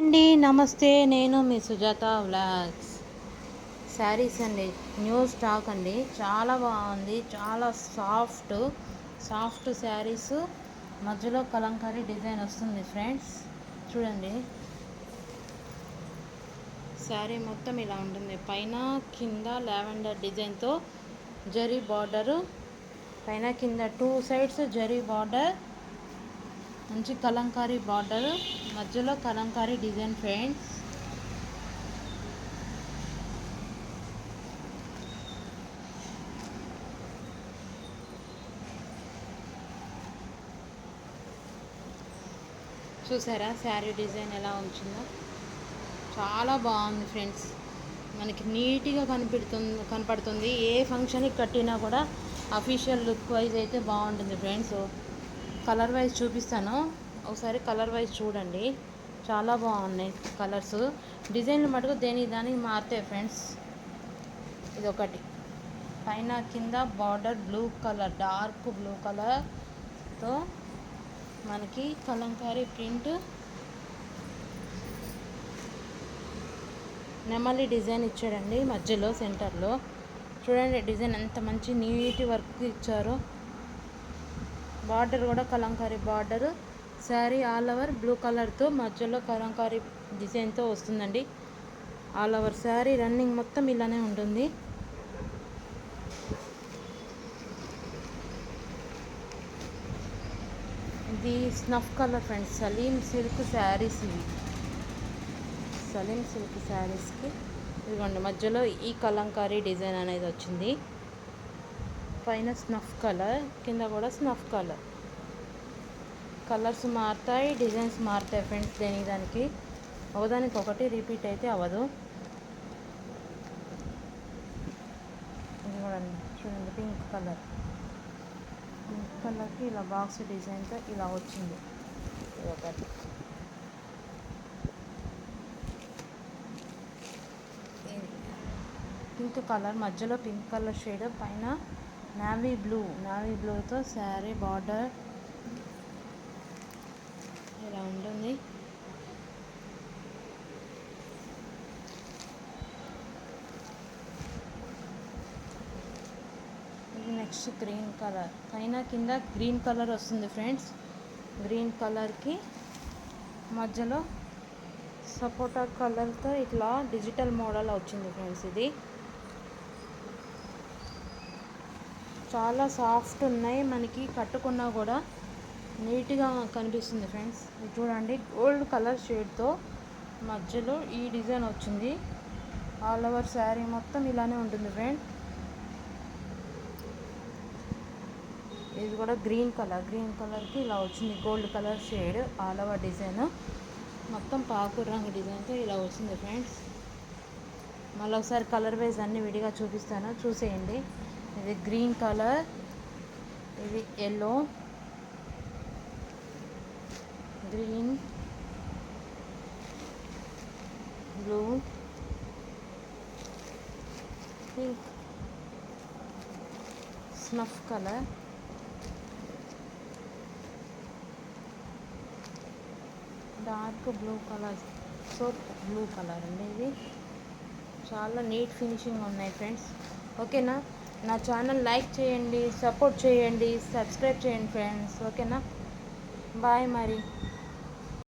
అండి నమస్తే, నేను మీ సుజాత వ్లాగ్స్. శారీస్ అండి, న్యూ స్టాక్ అండి. చాలా బాగుంది, చాలా సాఫ్ట్ శారీస్. మధ్యలో కలంకారీ డిజైన్ వస్తుంది ఫ్రెండ్స్. చూడండి, శారీ మొత్తం ఇలా ఉంటుంది. పైన కింద లావెండర్ డిజైన్తో జరీ బార్డరు, పైన కింద 2 సైడ్స్ జరీ బార్డర్, మంచి కలంకారీ బార్డర్, మధ్యలో కలంకారీ డిజైన్ ఫ్రెండ్స్. చూసారా శారీ డిజైన్ ఎలా ఉంచిందో? చాలా బాగుంది ఫ్రెండ్స్. మనకి నీట్గా కనపడుతుంది. ఏ ఫంక్షన్కి కట్టినా కూడా అఫీషియల్ లుక్ వైజ్ అయితే బాగుంటుంది ఫ్రెండ్స్. కలర్ వైజ్ చూపిస్తాను, ఒకసారి కలర్ వైజ్ చూడండి. చాలా బాగున్నాయి కలర్స్. డిజైన్లు మటుకు దానికి మారుతాయి ఫ్రెండ్స్. ఇదొకటి, పైన కింద border blue colour, dark blue కలర్తో మనకి కలంకారీ ప్రింట్, నెమలి డిజైన్ ఇచ్చాడండి మధ్యలో సెంటర్లో. చూడండి డిజైన్ ఎంత మంచి నీట్ వర్క్ ఇచ్చారో. బార్డర్ కూడా Kalamkari border. Sari all over blue కలర్తో మధ్యలో కలంకారీ డిజైన్తో వస్తుందండి. ఆల్ ఓవర్ శారీ రన్నింగ్ మొత్తం ఇలానే ఉంటుంది. ఇది snuff colour friends. Salim silk saris ఇవి. సలీం సిల్క్ శారీస్కి ఇదిగోండి మధ్యలో ఈ కలంకారీ డిజైన్ అనేది వచ్చింది. పైన స్నఫ్ కలర్, కింద కూడా స్నఫ్ కలర్. కలర్స్ మారుతాయి, డిజైన్స్ మారుతాయి ఫ్రెండ్స్. దానికి ఒకదానికి ఒకటి రిపీట్ అయితే అవ్వదు. ఇది కూడా చూడండి, పింక్ కలర్కి ఇలా బాక్స్ డిజైన్తో ఇలా వచ్చింది. ఇది ఒకటి. పింక్ కలర్, మధ్యలో పింక్ కలర్ షేడ్, పైన నావీ బ్లూతో శారీ బార్డర్ ఇలా ఉంటుంది. ఇది నెక్స్ట్ గ్రీన్ కలర్, పైన కింద గ్రీన్ కలర్ వస్తుంది ఫ్రెండ్స్. గ్రీన్ కలర్కి మధ్యలో సపోటా కలర్తో ఇట్లా డిజిటల్ మోడల్ వచ్చింది ఫ్రెండ్స్. ఇది చాలా సాఫ్ట్ ఉన్నాయి, మనకి కట్టుకున్నా కూడా నీట్గా కనిపిస్తుంది ఫ్రెండ్స్. ఇది చూడండి, గోల్డ్ కలర్ షేడ్తో మధ్యలో ఈ డిజైన్ వచ్చింది. ఆల్ ఓవర్ శారీ మొత్తం ఇలానే ఉంటుంది ఫ్రెండ్. ఇది కూడా గ్రీన్ కలర్కి ఇలా వచ్చింది. Gold colour shade all over design మొత్తం పాకు రంగు డిజైన్తో ఇలా వచ్చింది ఫ్రెండ్స్. మళ్ళీ ఒకసారి కలర్ వైజ్ అన్ని విడిగా చూపిస్తాను, చూసేయండి. ఇది గ్రీన్ కలర్, ఇది yellow, green, blue, pink, snuff colour, dark blue colour, blue colour అండి. ఇది చాలా నీట్ ఫినిషింగ్ ఉన్నాయి ఫ్రెండ్స్. ఓకేనా? నా ఛానల్ లైక్ చేయండి, సపోర్ట్ చేయండి, సబ్స్క్రైబ్ చేయండి ఫ్రెండ్స్. ఓకేనా? బాయ్ మరి.